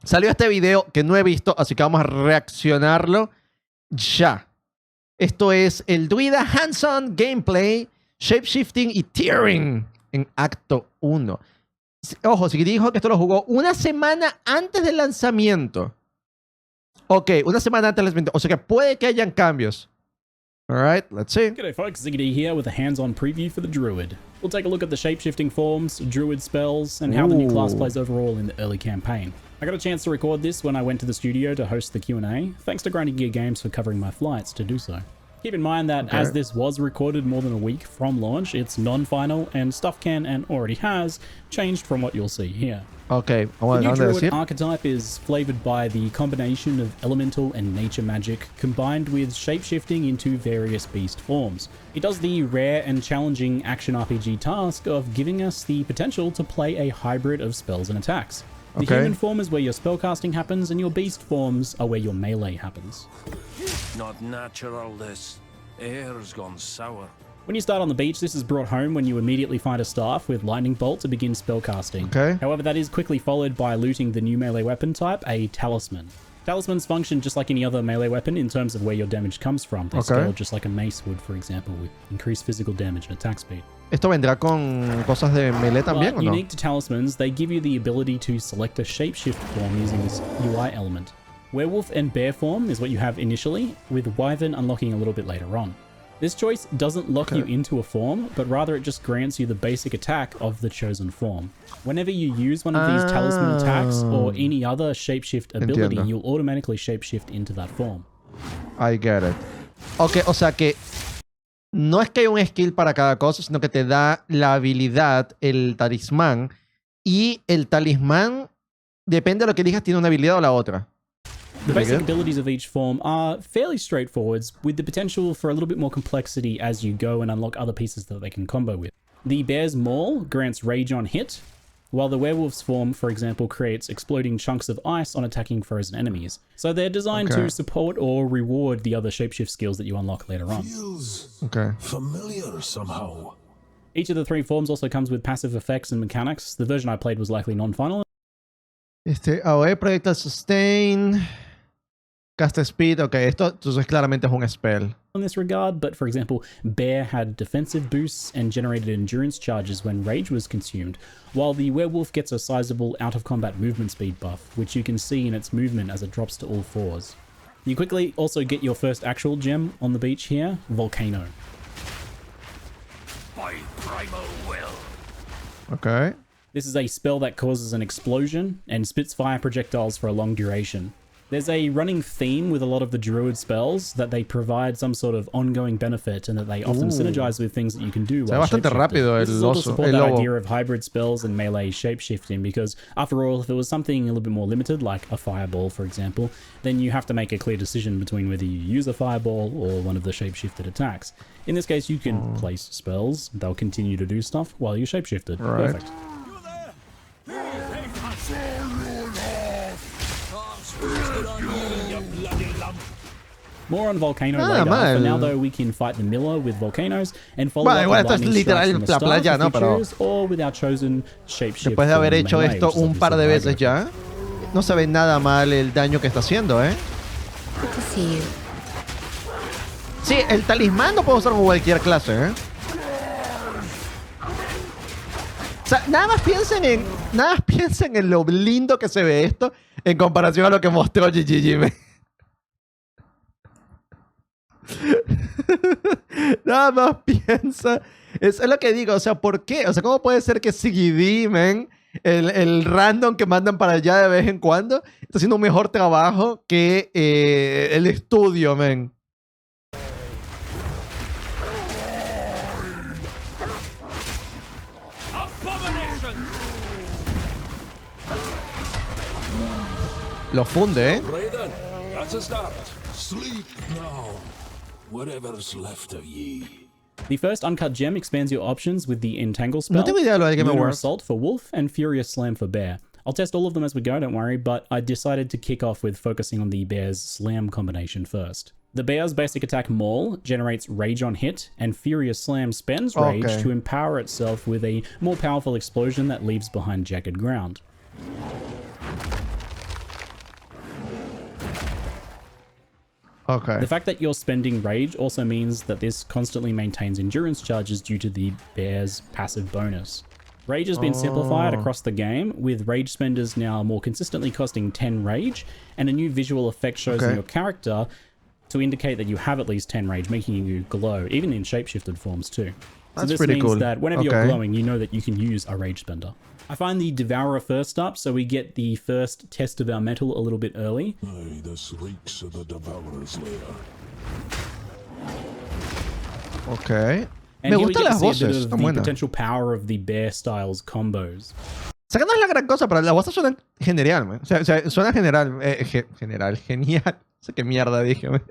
Salió este video que no he visto, así que vamos a reaccionarlo ya. Esto es el Druida Hands-on Gameplay, Shapeshifting y Tearing en acto 1. Ojo, si dijo que esto lo jugó una semana antes del lanzamiento. Ok, una semana antes del lanzamiento. O sea que puede que hayan cambios. Alright, let's see. G'day folks, Ziggy here with a hands-on preview for the Druid. We'll take a look at the shape-shifting forms, Druid spells, and how the new class plays overall in the early campaign. I got a chance to record this when I went to the studio to host the Q&A, thanks to Grinding Gear Games for covering my flights to do so. Keep in mind that as this was recorded more than a week from launch, it's non-final, and stuff can, and already has, changed from what you'll see here. Okay, the new Druid archetype is flavored by the combination of elemental and nature magic combined with shapeshifting into various beast forms. It does the rare and challenging action RPG task of giving us the potential to play a hybrid of spells and attacks. The human form is where your spellcasting happens, and your beast forms are where your melee happens. Not natural, this. Air's gone sour. When you start on the beach, this is brought home when you immediately find a staff with lightning bolt to begin spellcasting. However, that is quickly followed by looting the new melee weapon type, a talisman. Talismans function just like any other melee weapon in terms of where your damage comes from. They scale just like a mace would, for example, with increased physical damage and attack speed. ¿Esto vendrá con cosas de melee también o no? Unique to talismans, they give you the ability to select a shapeshift form using this UI element. Werewolf and bear form is what you have initially, with Wyvern unlocking a little bit later on. This choice doesn't lock you into a form, but rather it just grants you the basic attack of the chosen form. Whenever you use one of these talisman attacks or any other shapeshift ability, you'll automatically shapeshift into that form. I get it. Ok, o sea que no es que hay un skill para cada cosa, sino que te da la habilidad, el talismán, y el talismán, depende de lo que elijas, tiene una habilidad o la otra. The basic abilities of each form are fairly straightforward, with the potential for a little bit more complexity as you go and unlock other pieces that they can combo with. The Bear's Maul grants rage on hit, while the Werewolf's form, for example, creates exploding chunks of ice on attacking frozen enemies. So they're designed to support or reward the other shapeshift skills that you unlock later on. Feels familiar somehow. Each of the three forms also comes with passive effects and mechanics. The version I played was likely non-final. AOE, Projectile Sustain... Cast speed, ok, esto entonces claramente es un spell. In this regard, but for example, Bear had defensive boosts and generated endurance charges when rage was consumed, while the Werewolf gets a sizable out-of-combat movement speed buff, which you can see in its movement as it drops to all fours. You quickly also get your first actual gem on the beach here, Volcano. By primal will. Okay. This is a spell that causes an explosion and spits fire projectiles for a long duration. There's a running theme with a lot of the Druid spells that they provide some sort of ongoing benefit and that they often synergize with things that you can do while shapeshifting. This is all to support that idea of hybrid spells and melee shapeshifting, because after all, if it was something a little bit more limited, like a fireball for example, then you have to make a clear decision between whether you use a fireball or one of the shapeshifted attacks. In this case, you can place spells, they'll continue to do stuff while you're shapeshifted. Perfect. More on Volcano later. For now, though, we can fight the Miller with volcanoes and follow up with lightning strikes from the start if we choose, or with our chosen shapeshift. Después de haber hecho esto un par de veces ya, no se ve nada mal el daño que está haciendo, ¿eh? Good to see you. Sí, el talismán lo puedo usar con cualquier clase, ¿eh? O sea, nada más piensen en lo lindo que se ve esto en comparación a lo que mostró GGG. Nada más piensa. Eso es lo que digo. O sea, ¿por qué? O sea, ¿cómo puede ser que CGD, man, el random que mandan para allá de vez en cuando, está haciendo un mejor trabajo que el estudio, man? Lo funde, ¿eh? That's a start. Sleep now. Whatever's left of ye. The first uncut gem expands your options with the Entangle spell, No tengo idea de lo del Game Lunar Awards. Assault for Wolf, and Furious Slam for Bear. I'll test all of them as we go, don't worry, but I decided to kick off with focusing on the Bear's Slam combination first. The Bear's basic attack Maul generates Rage on hit, and Furious Slam spends Rage to empower itself with a more powerful explosion that leaves behind jagged ground. Okay. The fact that you're spending rage also means that this constantly maintains endurance charges due to the bear's passive bonus. Rage has been simplified across the game, with rage spenders now more consistently costing 10 rage, and a new visual effect shows in your character to indicate that you have at least 10 rage, making you glow, even in shapeshifted forms too. So That's this pretty means cool. that whenever you're glowing, you know that you can use a rage spender. I find the Devourer first up, so we get the first test of our metal a little bit early. Aye, this reeks of the Devourer's lair. Ok. And Me here we gustan get to las see a voces, bit of están the buenas. potential power of the bear styles combos. O sea, que no es la gran cosa, pero las voces suenan genial, man. O sea, suena genial. Genial. No sé qué mierda dije, man.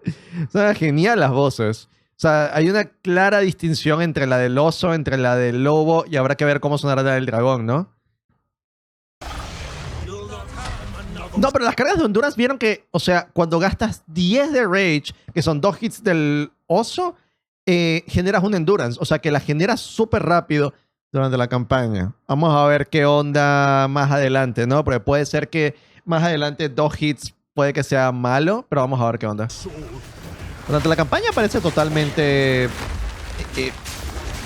Suenan genial las voces. O sea, hay una clara distinción entre la del oso, entre la del lobo, y habrá que ver cómo sonará la del dragón, ¿no? No, pero las cargas de Honduras vieron que, o sea, cuando gastas 10 de Rage, que son 2 hits del oso, generas un Endurance. O sea, que la generas súper rápido durante la campaña. Vamos a ver qué onda más adelante, ¿no? Porque puede ser que más adelante 2 hits puede que sea malo, pero vamos a ver qué onda. Durante la campaña parece totalmente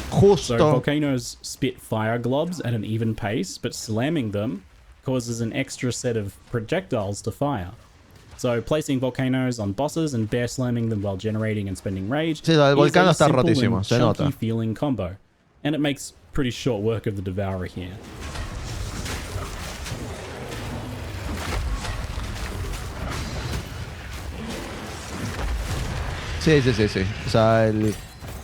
justo. So volcanoes spit fire globs at an even pace, but slamming them causes an extra set of projectiles to fire. So placing volcanoes on bosses and bear slamming them while generating and spending rage Sí, el volcán is a está simple rotísimo, and se chunky nota. feeling combo. And it makes pretty short work of the Devourer here. Sí. O sea,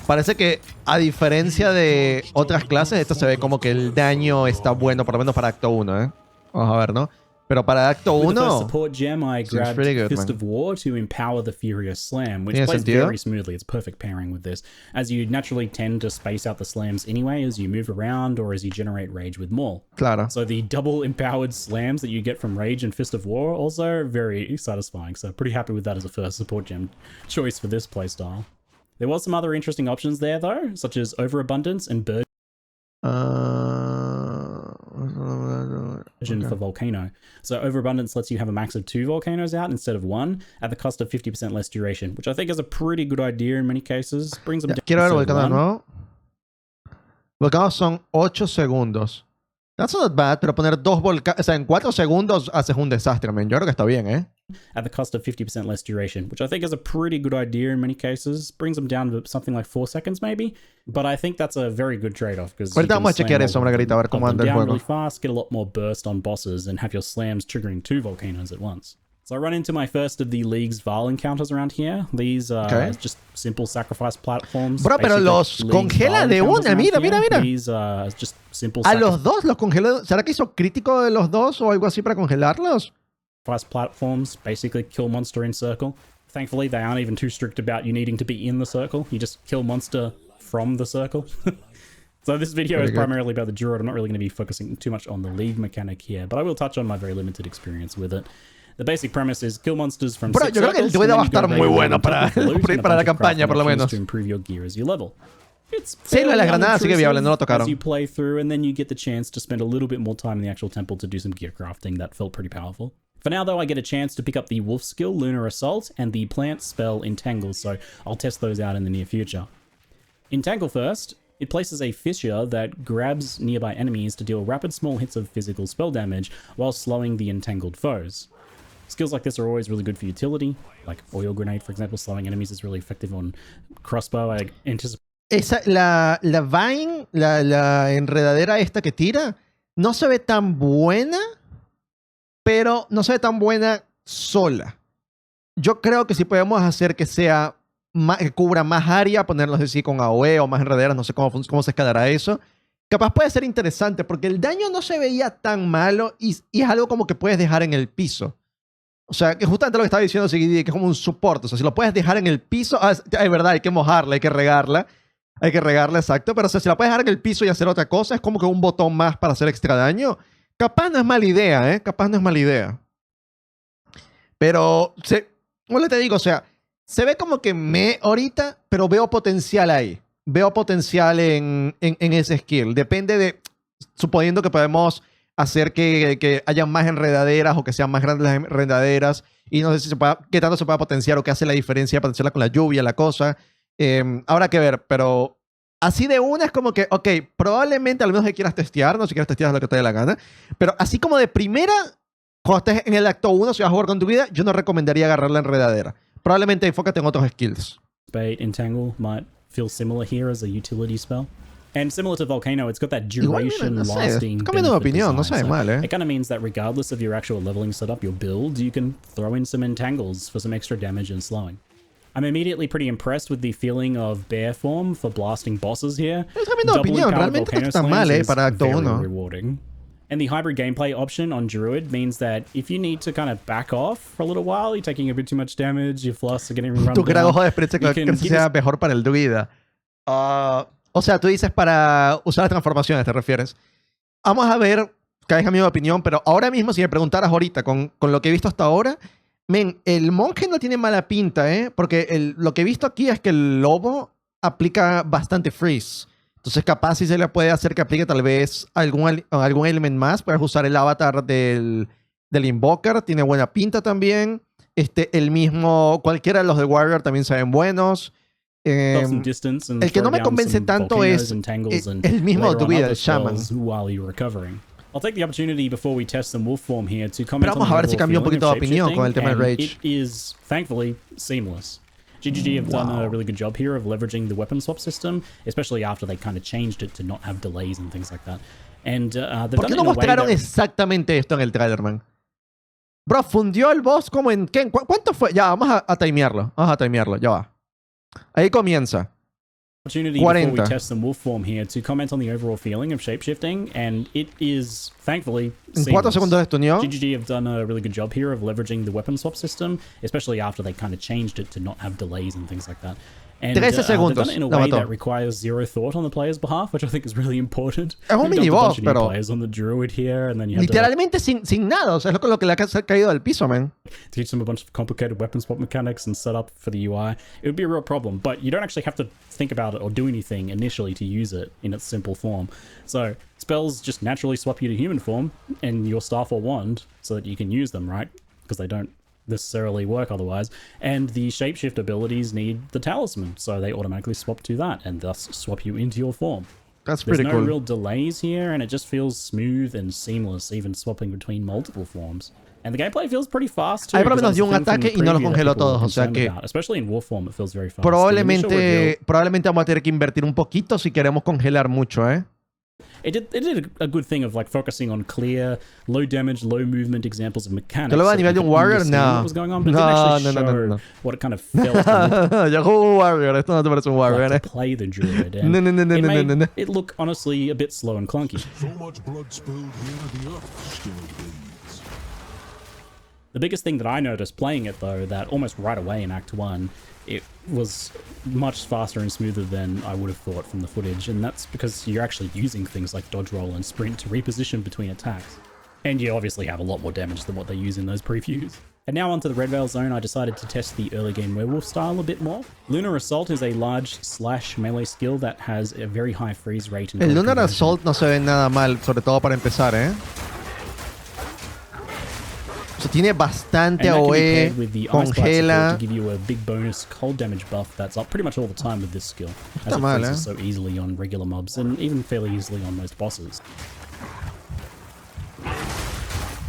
parece que a diferencia de otras clases, esto se ve como que el daño está bueno, por lo menos para Acto 1, ¿eh? Vamos a ver, ¿no? Pero para Acto With the first 1... support gem, I grabbed pretty good, Fist man. of War to empower the Furious Slam, which ¿Tiene plays sentido? very smoothly. It's perfect pairing with this, as you naturally tend to space out the slams anyway as you move around or as you generate rage with Maul. Claro. So the double empowered slams that you get from Rage and Fist of War also are very satisfying. So pretty happy with that as a first support gem choice for this playstyle. There was some other interesting options there though, such as Overabundance and Bird for Volcano. So Overabundance lets you have a max of 2 volcanoes out instead of 1 at the cost of 50% less duration, which I think is a pretty good idea in many cases. Brings them down Quiero ver el instead of volcán de 1. nuevo. Volcanos son 8 segundos. That's not bad, pero poner 2 volcanos... O sea, en 4 segundos haces un desastre, man. Yo creo que está bien, ¿eh? At the cost of 50% less duration, which I think is a pretty good idea in many cases. Brings them down to something like 4 seconds maybe. But I think that's a very good trade-off. Ahorita vamos a chequear eso, Margarita, a ver cómo anda el juego. Really fast, get a lot more burst on bosses, and have your slams triggering 2 volcanoes at once. So I run into my first of the League's Val encounters around here. These are just simple sacrifice platforms. Bro, pero Basically, los League's congela Val de encounters una. around Mira. here. These are just simple A los dos los congeló. ¿Será que hizo crítico de los dos o algo así para congelarlos? platforms, basically kill monster in circle. Thankfully, they aren't even too strict about you needing to be in the circle. You just kill monster from the circle. So this video is primarily about the Druid. I'm not really going to be focusing too much on the League mechanic here, but I will touch on my very limited experience with it. The basic premise is kill monsters from Bro, 6 yo creo que el circles, Druid va a and then estar you go muy raid bueno on top of the loot and a para la bunch of campaña, por lo crafting menos. options to improve your gear as you level. It's Sí, lo de las granadas sí que viable, no lo unintrusive as tocaron. you play through, and then you get the chance to spend a little bit more time in the actual temple to do some gear crafting. That felt pretty powerful. For now, though, I get a chance to pick up the Wolf skill, Lunar Assault, and the Plant spell, Entangle, so I'll test those out in the near future. Entangle first. It places a fissure that grabs nearby enemies to deal rapid small hits of physical spell damage while slowing the entangled foes. Skills like this are always really good for utility, like Oil Grenade, for example. Slowing enemies is really effective on Crossbow. I anticipate. La Vine, la enredadera esta que tira, no se ve tan buena, pero no se ve tan buena sola. Yo creo que si podemos hacer que sea que cubra más área, ponerlos así con AOE o más enredaderas, no sé cómo se escalará eso. Capaz puede ser interesante porque el daño no se veía tan malo y es algo como que puedes dejar en el piso. O sea, que justamente lo que estaba diciendo Sigidi, que es como un soporte. O sea, si lo puedes dejar en el piso, es verdad, hay que mojarla, hay que regarla. Hay que regarla, exacto. Pero o sea, si la puedes dejar en el piso y hacer otra cosa, es como que un botón más para hacer extra daño. Capaz no es mala idea, ¿eh? Capaz no es mala idea. Pero, bueno, te digo, o sea, se ve como que ahorita, pero veo potencial ahí. Veo potencial en ese skill. Depende de, suponiendo que podemos hacer que haya más enredaderas o que sean más grandes las enredaderas Y no sé si qué tanto se puede potenciar o qué hace la diferencia potenciarla con la lluvia, la cosa. Habrá que ver, pero así de una es como que, ok, probablemente al menos que quieras testear, no si quieres testear lo que te dé la gana, pero así como de primera, cuando estés en el acto 1, si vas a jugar con tu vida, yo no recomendaría agarrar la enredadera. Probablemente enfócate en otros skills. Bait, Entangle might feel similar here as a utility spell. And similar to Volcano, it's got that duration no sé, lasting cambiando de benefit opinión, no design. sé, mal, It kind of means that regardless of your actual leveling setup, your build, you can throw in some entangles for some extra damage and slowing. I'm immediately pretty impressed with the feeling of bear form for blasting bosses here. Es cambiando de opinión, realmente no está mal, para acto 1. Rewarding. And the hybrid gameplay option on Druid means that if you need to kind of back off for a little while, you're taking a bit too much damage, your flasks are getting run Tu down. grado de experiencia que sea mejor para el druida. O sea, tú dices para usar las transformaciones, ¿te refieres? Vamos a ver, cada vez cambio de opinión, pero ahora mismo, si me preguntaras ahorita, con lo que he visto hasta ahora, el monje no tiene mala pinta, ¿eh? Porque lo que he visto aquí es que el lobo aplica bastante freeze. Entonces, capaz si se le puede hacer que aplique tal vez algún element más. Puedes usar el avatar del Invoker, tiene buena pinta también. El mismo, cualquiera de los de Wyvern también se ven buenos. El que no me convence tanto es el mismo Druid, el Shaman. I'll take the opportunity before we test some wolf form here to Pero comment vamos a ver si cambia un poquito de opinión con el tema del Rage. It is thankfully seamless. GGG have done a really good job here of leveraging the weapon swap system, especially after they kind of changed it to not have delays and things like that. And they've ¿Por qué no mostraron exactamente esto en el trailer, man? Bro, fundió el boss como en... ¿qué? ¿Cuánto fue? Ya, vamos a timearlo. Vamos a timearlo, ya va. Ahí comienza. 40. Before we test some wolf form here to comment on the overall feeling of shapeshifting, and it is thankfully En 4 segundos estuneó. GGG have done a really good job here of leveraging the weapon swap system, especially after they kind of changed it to not have delays and things like that. And 13 segundos. they've done it in a way that requires zero thought on the player's behalf, which I think is really important. Es un mini boss, pero players on the Druid here, and then you have literalmente sin nada. O sea, es lo que le ha caído al piso, man. Teach them a bunch of complicated weapon swap mechanics and set up for the UI. It would be a real problem, but you don't actually have to think about it or do anything initially to use it in its simple form. So spells just naturally swap you to human form and your staff or wand so that you can use them, right? Because they don't necessarily work otherwise. And the shapeshift abilities need the talisman, so they automatically swap to that and thus swap you into your form. That's pretty cool. There's no real delays here, and it just feels smooth and seamless, even swapping between multiple forms. And the gameplay feels pretty fast too. Ahí por lo menos dio un ataque y no los congeló todos, o sea que especially in wolf form, it feels very fast. Probablemente vamos a tener que invertir un poquito si queremos congelar mucho, ¿eh? It did a good thing of like focusing on clear, low damage, low movement examples of mechanics. ¿Te lo va a nivel de un Warrior? No. No. What it kind of felt. Llegó un Warrior. Esto no te parece un Warrior, ¿eh? Play the Druid. No. It look honestly a bit slow and clunky. So much blood spilled here, the earth still bleeds. The biggest thing that I noticed playing it though, that almost right away in Act 1, it was much faster and smoother than I would have thought from the footage, and that's because you're actually using things like dodge roll and sprint to reposition between attacks. And you obviously have a lot more damage than what they use in those previews. And now onto the Red Veil Zone, I decided to test the early game Werewolf style a bit more. Lunar Assault is a large slash melee skill that has a very high freeze rate. El Lunar Assault no se ve nada mal, sobre todo para empezar, ¿eh? O sea, tiene bastante AOE, congela. To give you a big bonus cold damage buff that's up pretty much all the time with this skill. As it freezes so easily on regular mobs and even fairly easily on most bosses.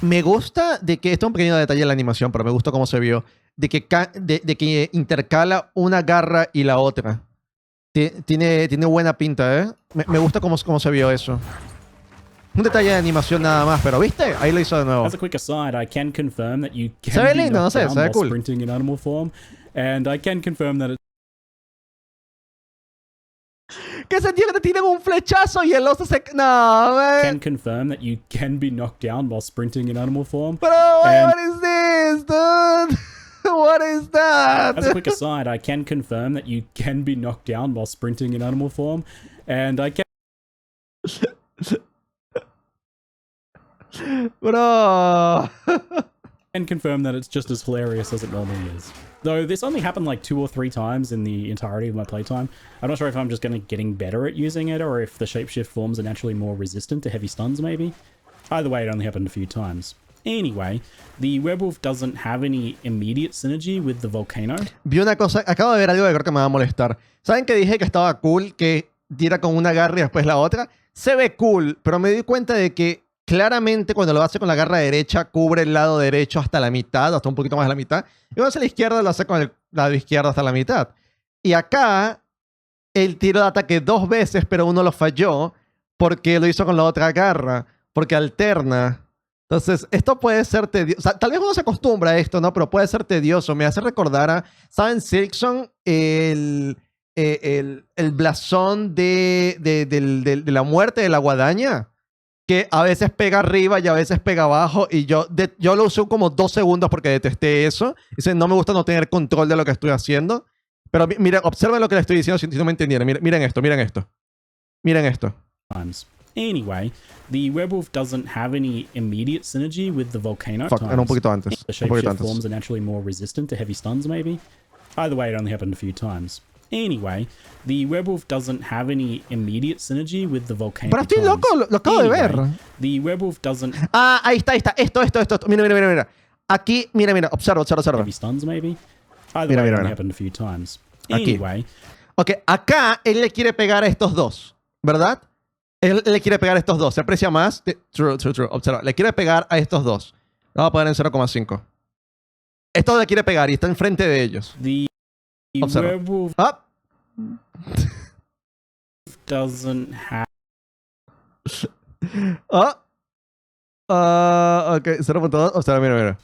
Me gusta de que, esto es un pequeño detalle de la animación, pero me gusta cómo se vio, de que intercala una garra y la otra. Tiene buena pinta, ¿eh? Me gusta cómo se vio eso. Un detalle de animación nada más, pero ¿viste? Ahí lo hizo de nuevo. As a quick aside, I can confirm that you can se ve lindo, no sé, se ve cool. Sprinting in animal form, and I can confirm that ¿Qué sentido que te tienen un flechazo y el oso se... No, man. Can confirm that you can be knocked down while sprinting in animal form. Bro, what is this, dude? What is that? As a quick aside, I can confirm that you can be knocked down while sprinting in animal form, and I can... Bro. And confirm that it's just as hilarious as it normally is. Though this only happened like 2 or 3 times in the entirety of my playtime. I'm not sure if I'm just getting better at using it or if the shapeshift forms are naturally more resistant to heavy stuns maybe. Either way, it only happened a few times. Anyway, the werewolf doesn't have any immediate synergy with the volcano. Vi una cosa, acabo de ver algo que creo que me va a molestar. ¿Saben que dije que estaba cool que tira con una garra y después la otra? Se ve cool, pero me di cuenta de que claramente cuando lo hace con la garra derecha cubre el lado derecho hasta la mitad, hasta un poquito más de la mitad. Y cuando hace la izquierda lo hace con el lado izquierdo hasta la mitad. Y acá el tiro de ataque 2 veces, pero uno lo falló porque lo hizo con la otra garra, porque alterna. Entonces, esto puede ser tedioso. O sea, tal vez uno se acostumbra a esto, ¿no? Pero puede ser tedioso. Me hace recordar a, ¿saben? Silksong, el blasón de la muerte de la guadaña, que a veces pega arriba y a veces pega abajo. Y yo lo usé como 2 segundos porque detesté eso. Dice, no me gusta no tener control de lo que estoy haciendo. Pero miren, observen lo que le estoy diciendo si no me entendieron. Miren esto, miren esto. Miren esto. Anyway, the werewolf doesn't have any immediate synergy with the volcano. Fuck, era un poquito antes. The Un poquito shapeshift forms are naturally more resistant to heavy stuns, maybe. Either way, it only happened a few times. Anyway, the werewolf doesn't have any immediate synergy with the volcano. Pero estoy loco, lo acabo de ver. The werewolf doesn't. Ah, ahí está. Esto. Mira. Aquí, mira. Observa. Heavy stuns, maybe. Either Mira, way, it mira. only happened a few times. Aquí. Anyway, Ok, acá él le quiere pegar a estos dos, ¿verdad? Él le quiere pegar a estos dos. Se aprecia más. True. Observa. Le quiere pegar a estos dos. Lo vamos a poner en 0,5. Esto le quiere pegar y está enfrente de ellos. the Observa. werewolf Ah. doesn't have. Ok, 0,2. Observa, mira.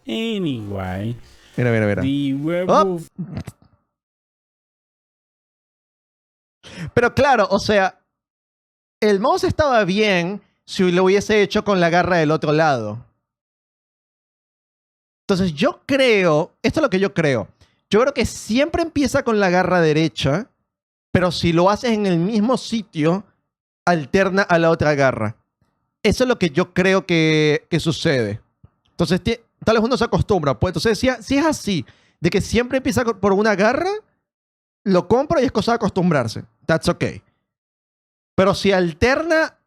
Anyway, Mira. the werewolf. Pero claro, o sea, el mouse estaba bien si lo hubiese hecho con la garra del otro lado. Entonces yo creo, esto es lo que yo creo. Yo creo que siempre empieza con la garra derecha, pero si lo haces en el mismo sitio, alterna a la otra garra. Eso es lo que yo creo que sucede. Entonces, tal vez uno se acostumbra. Pues, entonces, si es así, de que siempre empieza por una garra, lo compro y es cosa de acostumbrarse. That's okay. Pero si alterna,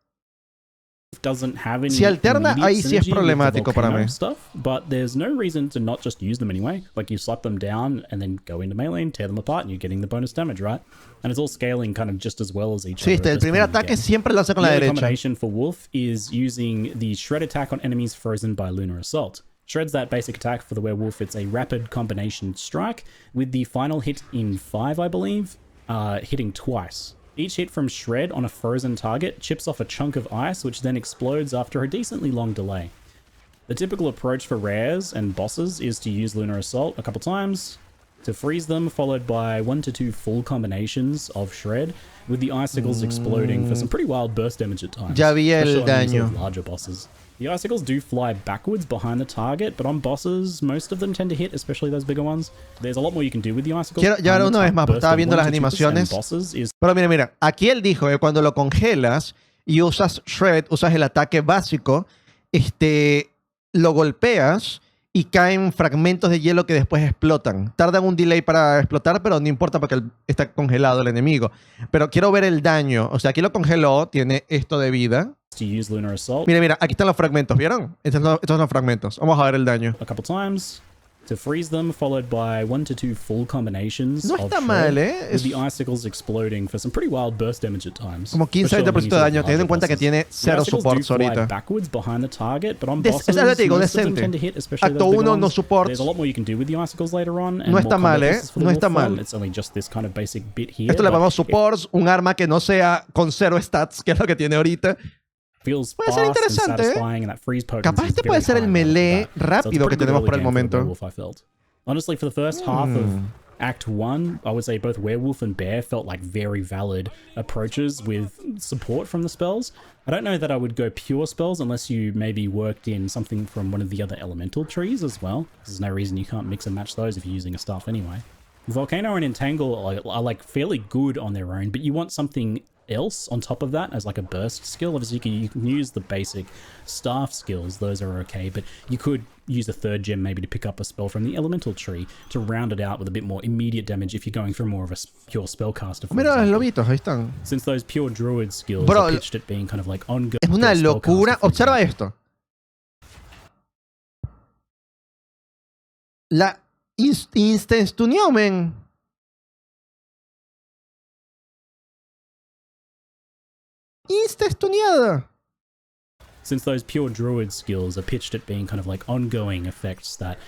doesn't have any si alterna, immediate ahí sí es synergy with the problemático para volcano mí. stuff, but there's no reason to not just use them anyway. Like you slap them down and then go into melee and tear them apart and you're getting the bonus damage, right? And it's all scaling kind of just as well as each Sí, other. el primer ataque siempre lo hace con la The other derecha. combination for Wolf is using the Shred attack on enemies frozen by Lunar Assault. Shred's that basic attack for the Werewolf. It's a rapid combination strike with the final hit in 5, I believe, hitting twice. Each hit from Shred on a frozen target chips off a chunk of ice, which then explodes after a decently long delay. The typical approach for rares and bosses is to use Lunar Assault a couple times, to freeze them, followed by 1 to 2 full combinations of Shred, with the icicles exploding for some pretty wild burst damage at times. Ya vi el especially on these daño. sort of larger bosses. The icicles do fly backwards behind the target, but on bosses, most of them tend to hit, especially those bigger ones. There's a lot more you can do with the icicles. Quiero ya una vez más, porque estaba viendo las animaciones. Pero mira, aquí él dijo que cuando lo congelas y usas Shred, usas el ataque básico, lo golpeas y caen fragmentos de hielo que después explotan. Tardan un delay para explotar, pero no importa porque está congelado el enemigo. Pero quiero ver el daño. O sea, aquí lo congeló, tiene esto de vida. Mira, aquí están los fragmentos, ¿vieron? Estos son los fragmentos. Vamos a ver el daño. A couple times to freeze them, followed by 1 to 2 full combinations. No está mal, ¿eh? With the icicles exploding for some pretty wild burst damage at times. Como 15-20% de daño, teniendo en cuenta que tiene 0 supports ahorita. Backwards behind the target, but on Es bosses, lo que te digo, most of them decente. tend to hit, especially Acto those bigger 1 no ones. supports. There's a lot more you can do with the icicles later on. And No está more mal, combat ¿eh? pieces for the No wolf está form. mal. It's only just this kind of basic bit here. Esto le but llamamos it supports, un arma que no sea con 0 stats, que es lo que tiene ahorita. feels Puede ser fast and interesante, ¿eh? satisfying, and that freeze potency Capaz is este very puede ser el high melee right off the bat. So it's a rápido que pretty good tenemos early por el game for the momento. Werewolf, I felt. Honestly, for the first half of Act 1, I would say both Werewolf and Bear felt like very valid approaches with support from the spells. I don't know that I would go pure spells unless you maybe worked in something from one of the other elemental trees as well. There's no reason you can't mix and match those if you're using a staff anyway. Volcano and Entangle are like fairly good on their own, but you want something else on top of that as like a burst skill. Obviously you can use the basic staff skills, those are okay, but you could use a third gem maybe to pick up a spell from the elemental tree to round it out with a bit more immediate damage if you're going for more of a pure spellcaster. Mira los lobitos, ahí están. Since those pure druid skills Bro, are pitched at being kind of like ongoing. Es una locura. Observa esto. La insta-stuneó, men. Insta-stuneada. Since those pure druid skills are pitched at being kind of like ongoing effects that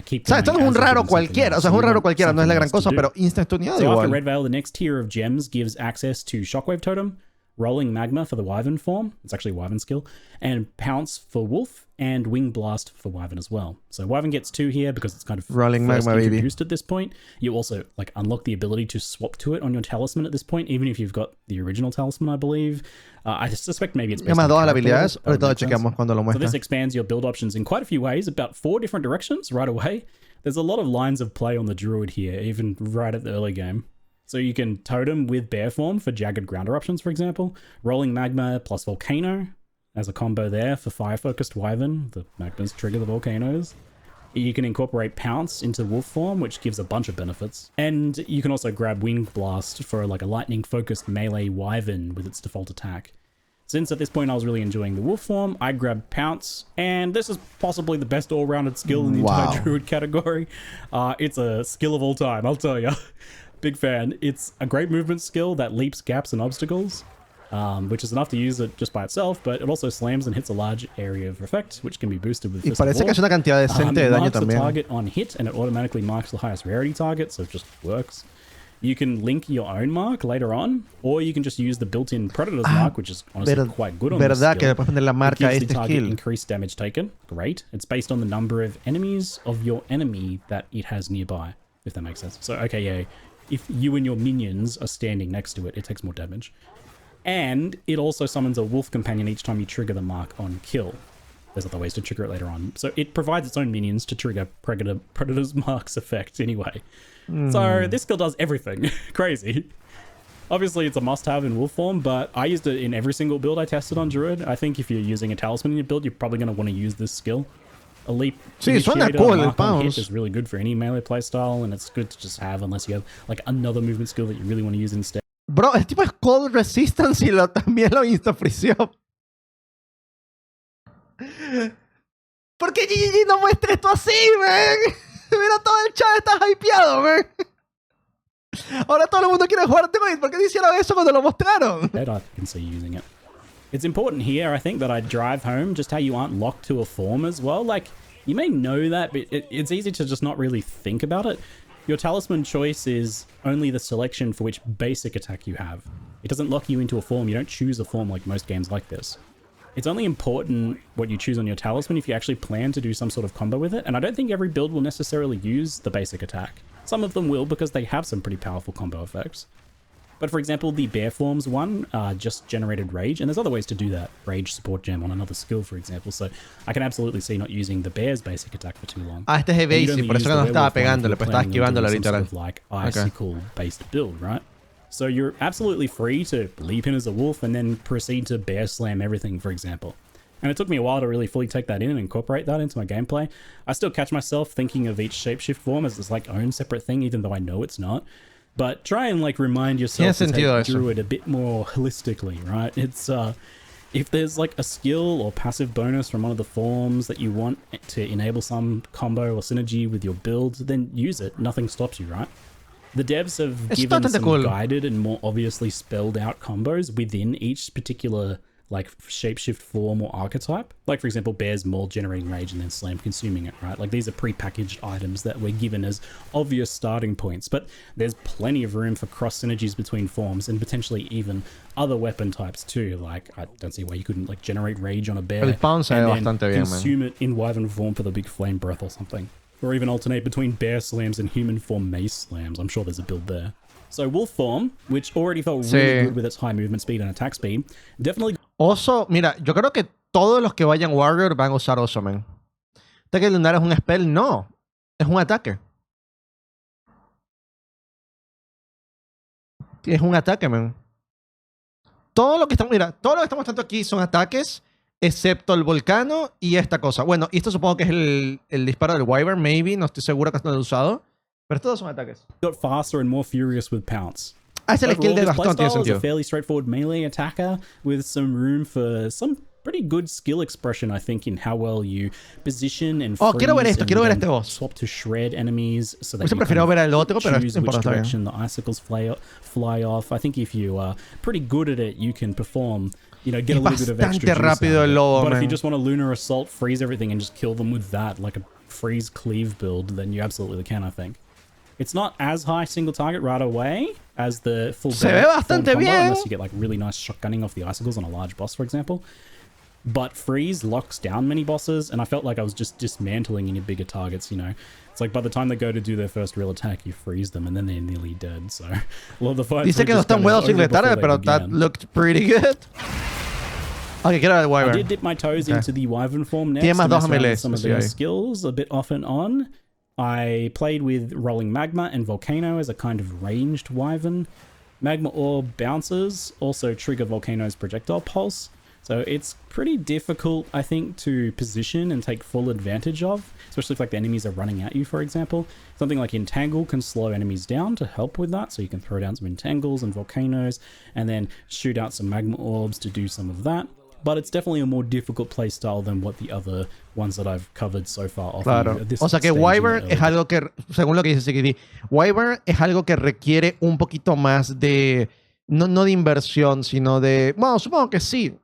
keep. O sea, esto no es un raro cualquiera. O sea, es un raro cualquiera, no es la gran cosa, pero insta-stuneada So after igual. Red Veil, the next tier of gems gives access to Shockwave Totem, Rolling Magma for the Wyvern form. It's actually a Wyvern skill. And Pounce for Wolf, and Wing Blast for Wyvern as well. So Wyvern gets 2 here because it's kind of Rolling first Magma, baby. introduced at this point. You also like unlock the ability to swap to it on your talisman at this point, even if you've got the original talisman, I believe. I suspect maybe it's based on todas las character habilidades. level. Ahorita lo chequeamos cuando lo So this muestra. expands your build options in quite a few ways, about 4 different directions right away. There's a lot of lines of play on the Druid here, even right at the early game. So you can totem with bear form for jagged ground eruptions, for example. Rolling Magma plus Volcano as a combo there for fire-focused Wyvern. The magmas trigger the volcanoes. You can incorporate Pounce into wolf form, which gives a bunch of benefits. And you can also grab Wing Blast for like a lightning-focused melee Wyvern with its default attack. Since at this point I was really enjoying the wolf form, I grabbed Pounce, and this is possibly the best all-rounded skill in the entire Druid category. It's a skill of all time, I'll tell you. Big fan. It's a great movement skill that leaps gaps and obstacles, which is enough to use it just by itself, but it also slams and hits a large area of effect, which can be boosted with Y Fist of parece que War. es una cantidad decente de It daño marks the también. target on hit, and it automatically marks the highest rarity target, so it just works. You can link your own mark later on, or you can just use the built-in Predator's mark, which is honestly quite good on this Verdad que skill. le puedes poner la It marca a gives the este target skill. increased damage taken. Great. It's based on the number of enemies of your enemy that it has nearby, if that makes sense. So, okay, yeah, if you and your minions are standing next to it, it takes more damage. And it also summons a wolf companion each time you trigger the mark on kill. There's other ways to trigger it later on. So it provides its own minions to trigger Predator's Mark's effect anyway. So this skill does everything. Crazy. Obviously, it's a must-have in wolf form, but I used it in every single build I tested on Druid. I think if you're using a talisman in your build, you're probably going to want to use this skill. Elite Sí, suena Initiator, cool el Mark on hit Pounce. is really good for any melee playstyle, and it's good to just have unless you have like another movement skill that you really want to use instead. Bro, el tipo es cold resistance y también lo insta-frició. ¿Por qué GG no muestra esto así, man? Mira, todo el chat está hypeado, man. Ahora todo el mundo quiere jugar Druid. ¿Por qué no hicieron eso cuando lo mostraron? I can see using it. It's important here, I think, that I drive home just how you aren't locked to a form as well. Like, you may know that, but it's easy to just not really think about it. Your talisman choice is only the selection for which basic attack you have. It doesn't lock you into a form. You don't choose a form like most games like this. It's only important what you choose on your talisman if you actually plan to do some sort of combo with it, and I don't think every build will necessarily use the basic attack. Some of them will because they have some pretty powerful combo effects. But for example, the bear forms one just generated rage, and there's other ways to do that. Rage support gem on another skill, for example, so I can absolutely see not using the bear's basic attack for too long. Ah, este es And you'd evasive, only por eso use que no the estaba werewolf one if pegándole, you're pero estaba planning on esquivándole doing some literal. sort of like icicle-based build, right? So you're absolutely free to leap in as a wolf and then proceed to bear slam everything, for example. And it took me a while to really fully take that in and incorporate that into my gameplay. I still catch myself thinking of each shapeshift form as its like own separate thing, even though I know it's not. But try and like remind yourself to take Druid a bit more holistically, right? It's if there's like a skill or passive bonus from one of the forms that you want to enable some combo or synergy with your build, then use it. Nothing stops you, right? The devs have given some guided and more obviously spelled out combos within each particular like shapeshift form or archetype. Like for example, Bear's Maul generating rage and then Slam consuming it, right? Like these are pre-packaged items that we're given as obvious starting points, but there's plenty of room for cross synergies between forms and potentially even other weapon types too. Like I don't see why you couldn't like generate rage on a bear El Pounce se ve and then bastante bien, consume it in Wyvern form for the big flame breath or something. Or even alternate between bear slams and human form mace slams. I'm sure there's a build there. So wolf form, which already felt really good with its high movement speed and attack speed, definitely. Oso, mira, yo creo que todos los que vayan Warrior van a usar Oso, man. ¿Ataque lunar es un spell? No, es un ataque. Es un ataque, man. Todo lo que estamos, mira, todo lo que estamos mostrando aquí son ataques, excepto el volcano y esta cosa. Bueno, y esto supongo que es el disparo del Wyvern, maybe, no estoy seguro que esto no lo he usado. Pero todos son ataques. Got faster and more furious with Pounce. Ah, es el skill de bastón, tiene Is a sentido. fairly straightforward melee attacker with some room for some pretty good skill expression, I think, in how well you position and Oh, quiero ver esto, quiero ver este boss. swap to shred enemies so that Yo you prefiero ver al otro, pero choose no which importa, está bien. direction the icicles fly off. I think if you are pretty good at it, you can perform, you know, get a little bit of extra juice rápido out of el it. lobo, But if man. you just want a lunar assault, freeze everything and just kill them with that, like a freeze cleave build, then you absolutely can, I think. It's not as high single target right away as the full Se ve form bastante combo, bien. unless you get like really nice shotgunning off the icicles on a large boss, for example. But freeze locks down many bosses, and I felt like I was just dismantling any bigger targets, you know. It's like by the time they go to do their first real attack, you freeze them, and then they're nearly dead, so... A lot of the fights Dice were que no just están kind of buenos sin over before letal, they pero that began. looked pretty good. Ok, quiero ver el I Wyvern. did dip my toes into the Wyvern form next Tiene más to dos mess around with melees, some of sí, their ahí. skills a bit off and on. I played with Rolling Magma and Volcano as a kind of ranged Wyvern. Magma Orb bounces also trigger Volcano's projectile pulse. So it's pretty difficult, I think, to position and take full advantage of, especially if like the enemies are running at you, for example. Something like Entangle can slow enemies down to help with that, so you can throw down some Entangles and Volcanoes and then shoot out some Magma Orbs to do some of that. But it's definitely a more difficult playstyle than what the other ones that I've covered so far offer Claro. you at this O sea que stage in the Wyvern early es algo que, según lo que dice CKD, Wyvern es algo que requiere un poquito más de, no de inversión, sino de, bueno, supongo que sí.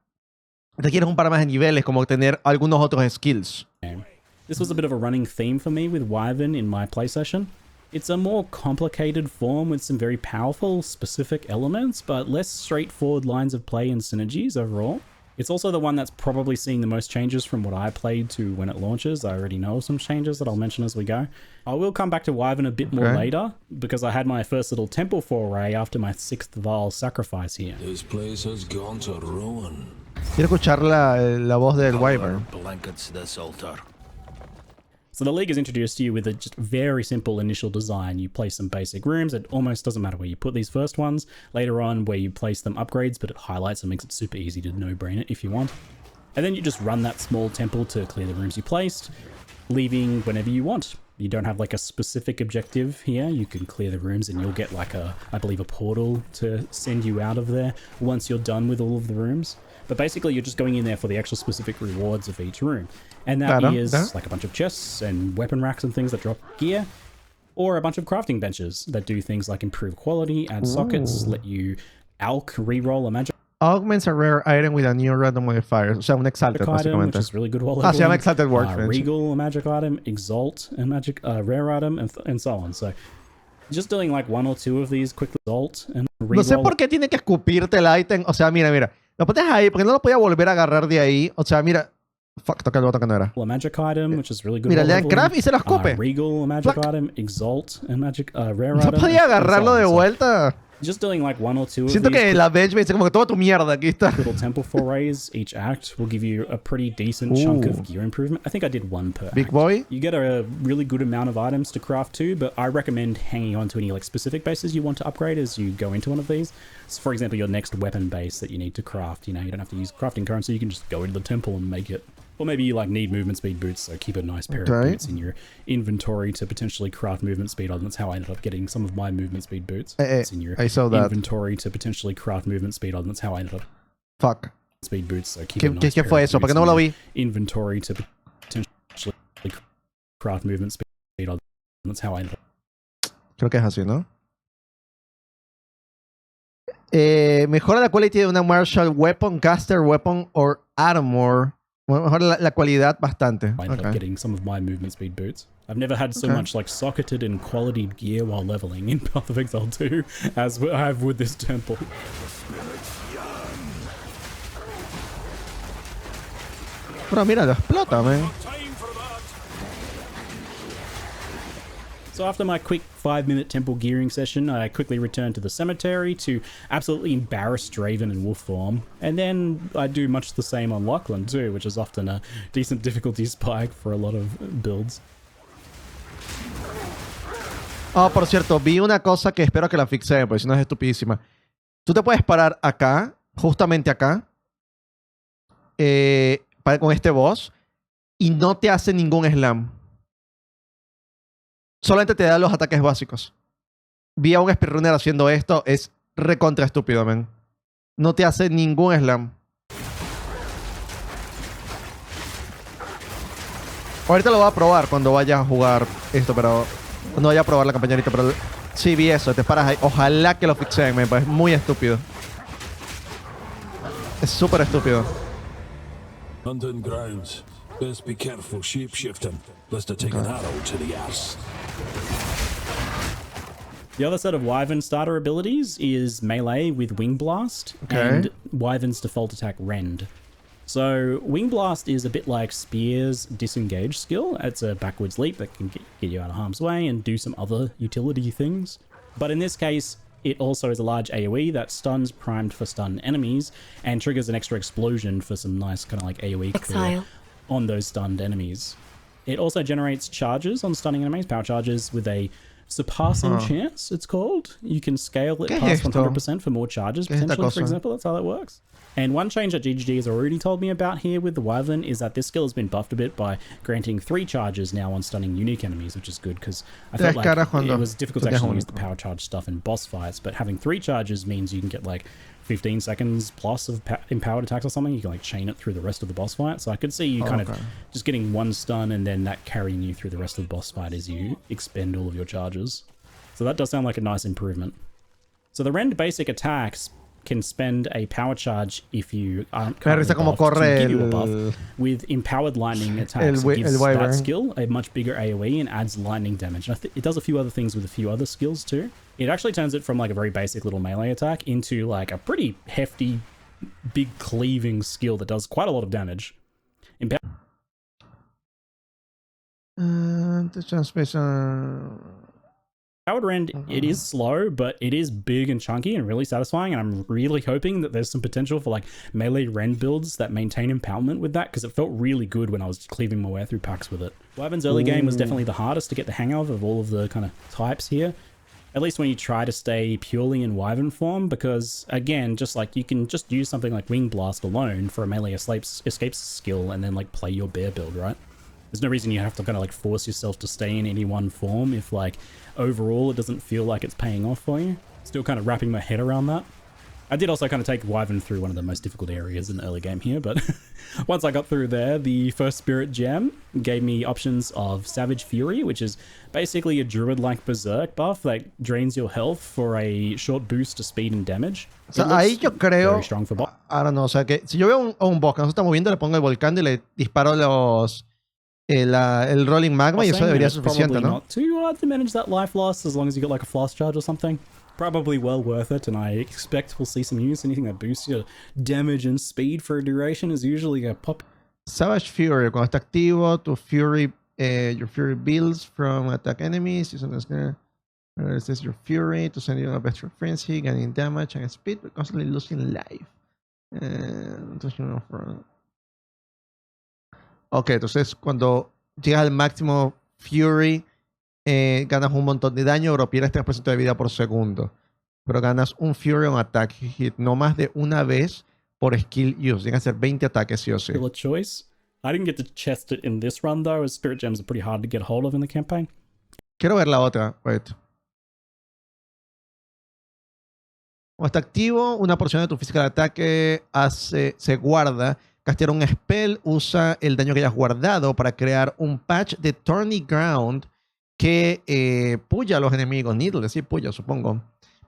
Requieres un par más de niveles, como tener algunos otros skills. game. This was a bit of a running theme for me with Wyvern in my play session. It's a more complicated form with some very powerful, specific elements, but less straightforward lines of play and synergies overall. It's also the one that's probably seeing the most changes from what I played to when it launches. I already know some changes that I'll mention as we go. I will come back to Wyvern a bit more later, because I had my first little temple foray after my 6th Val sacrifice here. This place has gone to ruin. Quiero escuchar la voz del Wyvern. Blankets this altar. So the League is introduced to you with a just very simple initial design. You place some basic rooms. It almost doesn't matter where you put these first ones. Later on, where you place them upgrades, but it highlights and makes it super easy to no-brain it if you want. And then you just run that small temple to clear the rooms you placed, leaving whenever you want. You don't have like a specific objective here. You can clear the rooms and you'll get like I believe a portal to send you out of there once you're done with all of the rooms. But basically you're just going in there for the actual specific rewards of each room. And that is like a bunch of chests and weapon racks and things that drop gear, or a bunch of crafting benches that do things like improve quality, add sockets, let you alch reroll a magic Augments a rare item with a new random modifier. O sea, un Exalted, item, which básicamente. is really good while Ah, se llama leveling. Exalted Workbench. Regal, a magic item, Exalt, a magic rare item, and so on. So just doing like one or two of these quick Exalt and reroll. No sé por qué tiene que escupirte el item. O sea, mira. Lo pones ahí, porque no lo podía volver a agarrar de ahí. O sea, mira. Fuck, toca el botón que no era. A magic item, which is really good. Mira, while le dan leveling. craft y se lo escupe. Regal, a magic Fuck. item, Exalt, a magic rare No item. podía and so agarrarlo on. de So vuelta. just doing like one or two of Siento these que la bench me dice como que toda tu mierda aquí está. little temple forays each act will give you a pretty decent chunk of gear improvement. I think I did one per Big act. boy. You get a really good amount of items to craft too, but I recommend hanging on to any like specific bases you want to upgrade as you go into one of these. So for example, your next weapon base that you need to craft, you know, you don't have to use crafting currency, you can just go into the temple and make it. Or maybe you like need movement speed boots, so keep a nice pair of boots in your inventory to potentially craft movement speed on. That's how I ended up getting some of my movement speed boots. It's in your I saw that. inventory to potentially craft movement speed on. That's how I ended up Fuck. speed boots, so keep a nice ¿Qué pair fue of eso? ¿Por qué boots no in lo your vi? inventory to potentially craft movement speed on. That's how I ended up. Creo que es así, ¿no? Mejora la quality de una martial weapon, caster weapon or armor. Mejora la cualidad bastante. I ended up getting some of my movement speed boots. I've never had so much like socketed and quality gear while leveling in Path of Exile 2 as I have with this temple. Pero mira, lo explota, man. So after my quick 5-minute temple gearing session, I quickly returned to the cemetery to absolutely embarrass Draven in wolf form. And then I do much the same on Lachlan too, which is often a decent difficulty spike for a lot of builds. Oh, por cierto, vi una cosa que espero que la fixeen, porque si no es estupidísima. Tú te puedes parar acá, justamente acá, con este boss, y no te hace ningún slam. Solamente te da los ataques básicos. Vi a un speedrunner haciendo esto, es recontra estúpido, man. No te hace ningún slam. Ahorita lo voy a probar cuando vaya a jugar esto, pero... Cuando vaya a probar la campaña ahorita, pero... Sí, vi eso, te paras ahí. Ojalá que lo fixeen, me parece muy estúpido. Es súper estúpido. Hunting grounds. Best be careful shapeshifting, lest I take an arrow to the ass. The other set of Wyvern starter abilities is melee with Wing Blast Okay. and Wyvern's default attack Rend. So Wing Blast is a bit like Spear's disengage skill. It's a backwards leap that can get you out of harm's way and do some other utility things. But in this case, it also is a large AoE that stuns primed for stun enemies and triggers an extra explosion for some nice kind of like AoE clear Exile. on those stunned enemies. It also generates charges on stunning enemies, power charges with a surpassing chance, it's called. You can scale it ¿Qué es past esto? 100% for more charges, ¿Qué es esta potentially, for cosa? example. That's how that works. And one change that GGG has already told me about here with the Wyvern is that this skill has been buffed a bit by granting 3 charges now on stunning unique enemies, which is good because I felt like it was difficult to actually use the power charge stuff in boss fights, but having 3 charges means you can get like 15 seconds plus of empowered attacks or something. You can like chain it through the rest of the boss fight. So I could see you kind of just getting 1 stun and then that carrying you through the rest of the boss fight as you expend all of your charges. So that does sound like a nice improvement. So the Rend basic attacks can spend a power charge if you aren't currently como buffed to corre give you a el- buff. With empowered lightning attacks, el it gives Wyvern. that skill a much bigger AoE and adds lightning damage. And it does a few other things with a few other skills too. It actually turns it from like a very basic little melee attack into like a pretty hefty, big cleaving skill that does quite a lot of damage. Empowered Rend, it is slow, but it is big and chunky and really satisfying, and I'm really hoping that there's some potential for like melee Rend builds that maintain empowerment with that, because it felt really good when I was cleaving my way through packs with it. Wyvern's early game was definitely the hardest to get the hang of all of the kind of types here, at least when you try to stay purely in Wyvern form, because again, just like you can just use something like Wing Blast alone for a melee escapes skill and then like play your bear build, right? There's no reason you have to kind of like force yourself to stay in any one form if like overall it doesn't feel like it's paying off for you. Still kind of wrapping my head around that. I did also kind of take Wyvern through one of the most difficult areas in the early game here, but once I got through there, the first Spirit Gem gave me options of Savage Fury, which is basically a Druid-like Berserk buff that drains your health for a short boost to speed and damage. O sea, ahí yo creo... Very strong for boss. I don't know, o sea, que si yo veo a un boss que no se está moviendo, le pongo el volcán y le disparo el Rolling Magma y eso debería ser suficiente, ¿no? Not too hard to manage that life loss as long as you get like a flash charge or something. Probably well worth it, and I expect we'll see some use. Anything that boosts your damage and speed for a duration is usually a pop. Savage Fury, cuando está activo, tu Fury, your Fury builds from attack enemies. This is your Fury to send you a Bestial Frenzy, gaining damage and speed, but constantly losing life. Ok, entonces cuando llegas al máximo Fury, ganas un montón de daño, pero pierdes 3% de vida por segundo. Pero ganas un Fury on attack hit, no más de una vez por skill use. Llegan a ser 20 ataques sí o sí. Still a choice. I didn't get to chest it in this run though, as Spirit Gems are pretty hard to get hold of in the campaign. Quiero ver la otra. Wait. Cuando está activo, una porción de tu física de ataque se guarda. Castear un spell, usa el daño que hayas guardado para crear un patch de Thorny Ground que puya a los enemigos. Needle, sí, puya, supongo.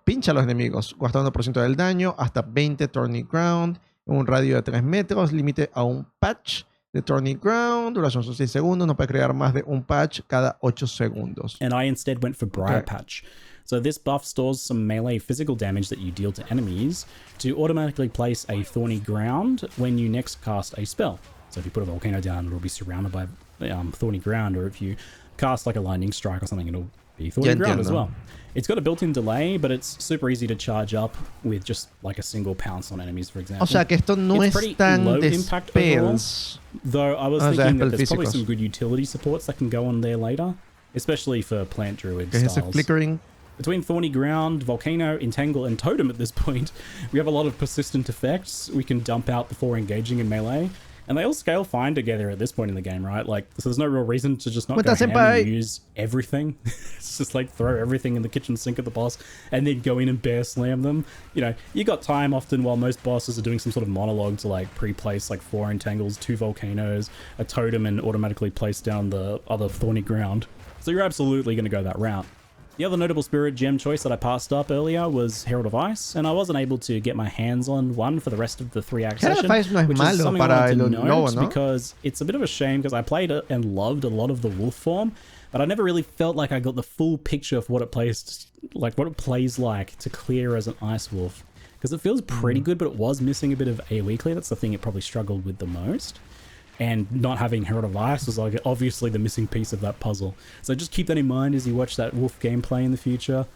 Pincha a los enemigos, gastando 1% del daño, hasta 20 Thorny Ground, en un radio de 3 metros, límite a un patch de Thorny Ground, duración son 6 segundos, no puede crear más de un patch cada 8 segundos. And I instead went for Briar Patch. So this buff stores some melee physical damage that you deal to enemies to automatically place a Thorny Ground when you next cast a spell. So if you put a volcano down, it'll be surrounded by Thorny Ground, or if you cast like a lightning strike or something, it'll be Thorny Ground as well. It's got a built-in delay, but it's super easy to charge up with just like a single pounce on enemies, for example. O sea que esto no es tan low de impact overall, spells. though I was thinking that there's probably some good utility supports that can go on there later, especially for plant druid styles. Flickering. Between Thorny Ground, Volcano, Entangle, and Totem at this point, we have a lot of persistent effects we can dump out before engaging in melee. And they all scale fine together at this point in the game, right? Like, so there's no real reason to just not But go that's ham by- and use everything. It's just like throw everything in the kitchen sink at the boss and then go in and bear slam them. You know, you got time often while most bosses are doing some sort of monologue to like pre-place like 4 entangles, 2 volcanoes, a totem, and automatically place down the other thorny ground. So you're absolutely going to go that route. The other notable spirit gem choice that I passed up earlier was Herald of Ice, and I wasn't able to get my hands on one for the rest of the 3-act Herald session, of Ice no es which malo is something I para wanted to el note lobo, ¿no? because it's a bit of a shame because I played it and loved a lot of the wolf form, but I never really felt like I got the full picture of what it plays like to clear as an ice wolf, because it feels pretty good, but it was missing a bit of AoE clear. That's the thing it probably struggled with the most. And not having Herald of Ice was like obviously the missing piece of that puzzle. So just keep that in mind as you watch that wolf gameplay in the future.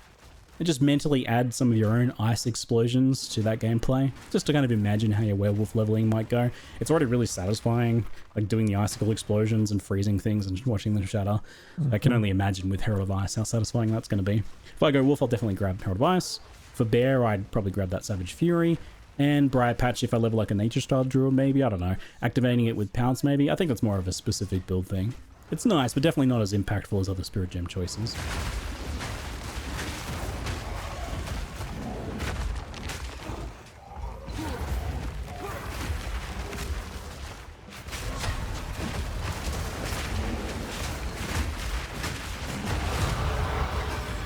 And just mentally add some of your own ice explosions to that gameplay, just to kind of imagine how your werewolf leveling might go. It's already really satisfying, like doing the icicle explosions and freezing things and watching them shatter. I can only imagine with Herald of Ice how satisfying that's going to be. If I go wolf, I'll definitely grab Herald of Ice. For bear, I'd probably grab that Savage Fury. And Briar Patch if I level like a nature style druid, maybe, I don't know. Activating it with Pounce, maybe. I think that's more of a specific build thing. It's nice, but definitely not as impactful as other spirit gem choices.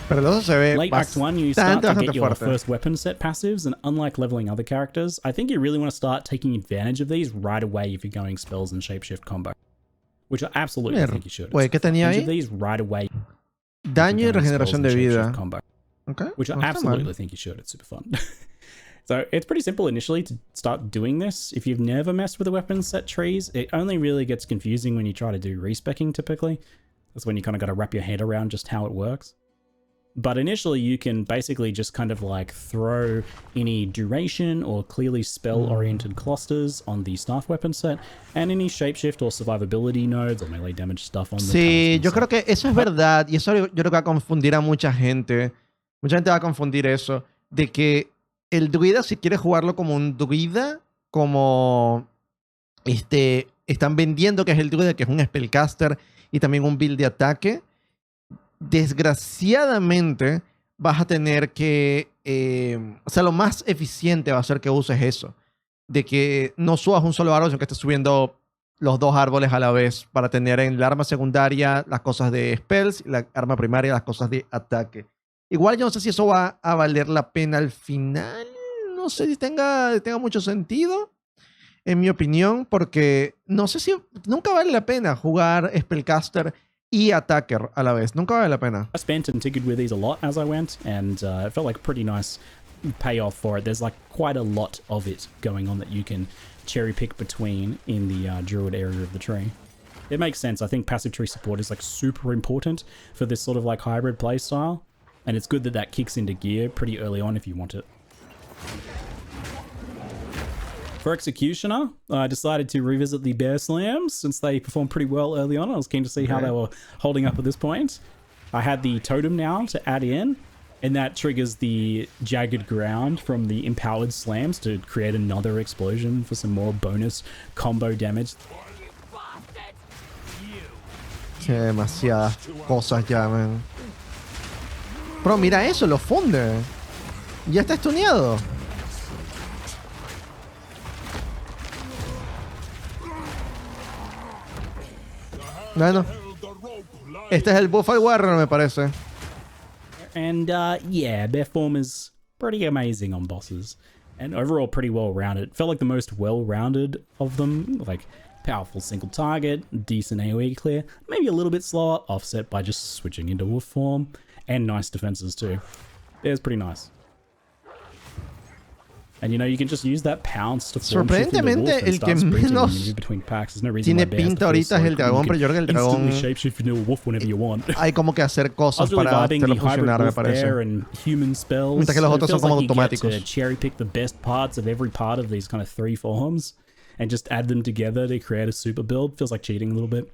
Pero el oso se ve Late Act 1, you start to bastante get your fuerte. first weapon set passives, and unlike leveling other characters, I think you really want to start taking advantage of these right away if you're going spells and shapeshift combo. Which I absolutely think you should. Wait, ¿qué tenía Advantage ahí? of these right away. Daño y going spells regeneración and de shapeshift vida. combo. Okay, Which I no está absolutely mal. think you should. It's super fun. So it's pretty simple initially to start doing this. If you've never messed with the weapon set trees, it only really gets confusing when you try to do respecking typically. That's when you kind of got to wrap your head around just how it works. But initially you can basically just kind of like throw any duration or clearly spell-oriented clusters on the staff weapon set and any shapeshift or survivability nodes or melee damage stuff on the Sí, talisman yo set. creo que eso es verdad y eso yo creo que va a confundir a mucha gente. Mucha gente va a confundir eso de que el druida, si quiere jugarlo como un druida, como están vendiendo que es el druida, que es un spellcaster y también un build de ataque, desgraciadamente vas a tener que, o sea, lo más eficiente va a ser que uses eso, de que no subas un solo árbol, sino que estés subiendo los 2 árboles a la vez para tener en la arma secundaria las cosas de spells y la arma primaria las cosas de ataque. Igual yo no sé si eso va a valer la pena al final, no sé si tenga mucho sentido, en mi opinión, porque no sé si nunca vale la pena jugar spellcaster y attacker a la vez. Nunca vale la pena. I spent and tinkered with these a lot as I went, and it felt like a pretty nice payoff for it. There's like quite a lot of it going on that you can cherry pick between in the druid area of the tree. It makes sense. I think passive tree support is like super important for this sort of like hybrid playstyle, and it's good that that kicks into gear pretty early on if you want it. For Executioner, I decided to revisit the Bear Slams since they performed pretty well early on. I was keen to see how they were holding up at this point. I had the Totem now to add in, and that triggers the Jagged Ground from the Empowered Slams to create another explosion for some more bonus combo damage. Sí, demasiadas cosas ya, man. Pero mira eso, lo funde. Ya está stuneado. Bueno, este es el buff al Wyvern, me parece. And yeah, their form is pretty amazing on bosses. And overall pretty well-rounded. Felt like the most well-rounded of them. Like, powerful single target, decent AoE clear, maybe a little bit slower, offset by just switching into wolf form. And nice defenses too. It's pretty nice. And you know, you can just use that Pounce to form shift into wolf Sorprendentemente, and el start que sprinting when menos you move between packs. There's no reason tiene why bears pinta have to ahorita es el feel so dragón, cool. pero yo creo que el You can dragón instantly shapeshift into a wolf whenever you want. hay como que hacer I cosas was really para vibing hacerlo the hybrid funcionar, me wolf parece. bear and human spells. Mientras que los It otros son feels como like you get automáticos. to cherry pick the best parts of every part of these kind of 3 forms and just add them together to create a super build. Feels like cheating a little bit.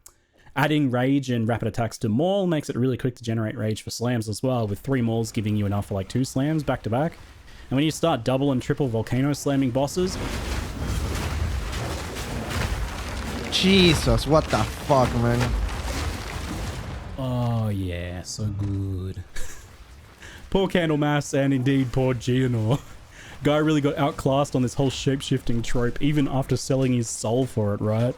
Adding rage and rapid attacks to maul makes it really quick to generate rage for slams as well, with 3 mauls giving you enough for like 2 slams back to back. And when you start double and triple volcano slamming bosses, Jesus, what the fuck, man. Oh yeah, so good. Poor Candlemass and indeed poor Geonor. Guy really got outclassed on this whole shape-shifting trope even after selling his soul for it, right?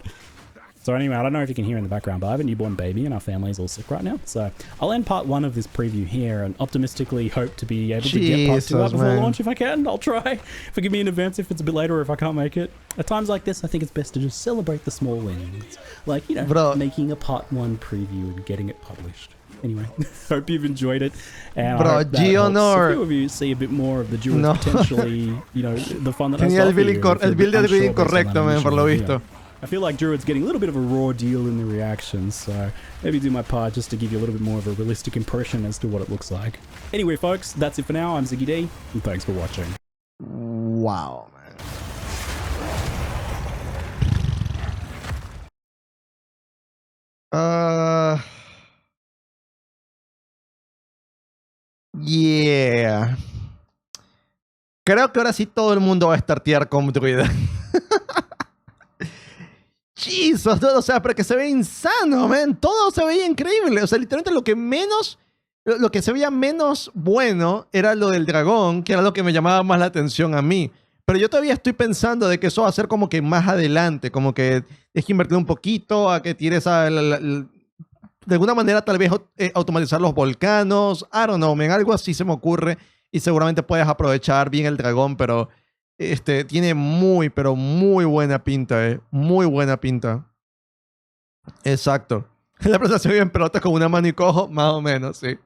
So anyway, I don't know if you can hear in the background, but I have a newborn baby and our family's all sick right now. So I'll end part 1 of this preview here and optimistically hope to be able to get part 2 out before launch if I can. I'll try. Forgive me in advance if it's a bit later or if I can't make it. At times like this, I think it's best to just celebrate the small wins. Like, you know, Bro, making a part 1 preview and getting it published. Anyway, hope you've enjoyed it. And bro, I hope that Geonor. helps a few of you see a bit more of the Druids No. potentially, you know, the fun that I Tenía el started build, el build de Druid incorrecto, man, por lo visto. I feel like Druid's getting a little bit of a raw deal in the reactions, so maybe do my part just to give you a little bit more of a realistic impression as to what it looks like. Anyway, folks, that's it for now. I'm Ziggy D, and thanks for watching. Wow, man. Yeah. Creo que ahora sí todo el mundo va a startear con Druid. Jesus, o sea, pero que se ve insano, man. Todo se veía increíble. O sea, literalmente lo que se veía menos bueno era lo del dragón, que era lo que me llamaba más la atención a mí. Pero yo todavía estoy pensando de que eso va a ser como que más adelante, como que es que invertir un poquito, a que tires de alguna manera tal vez automatizar los volcanos. I don't know, man, algo así se me ocurre y seguramente puedes aprovechar bien el dragón, pero tiene muy, pero muy buena pinta, muy buena pinta. Exacto. La presentación en pelota con una mano y cojo, más o menos, sí.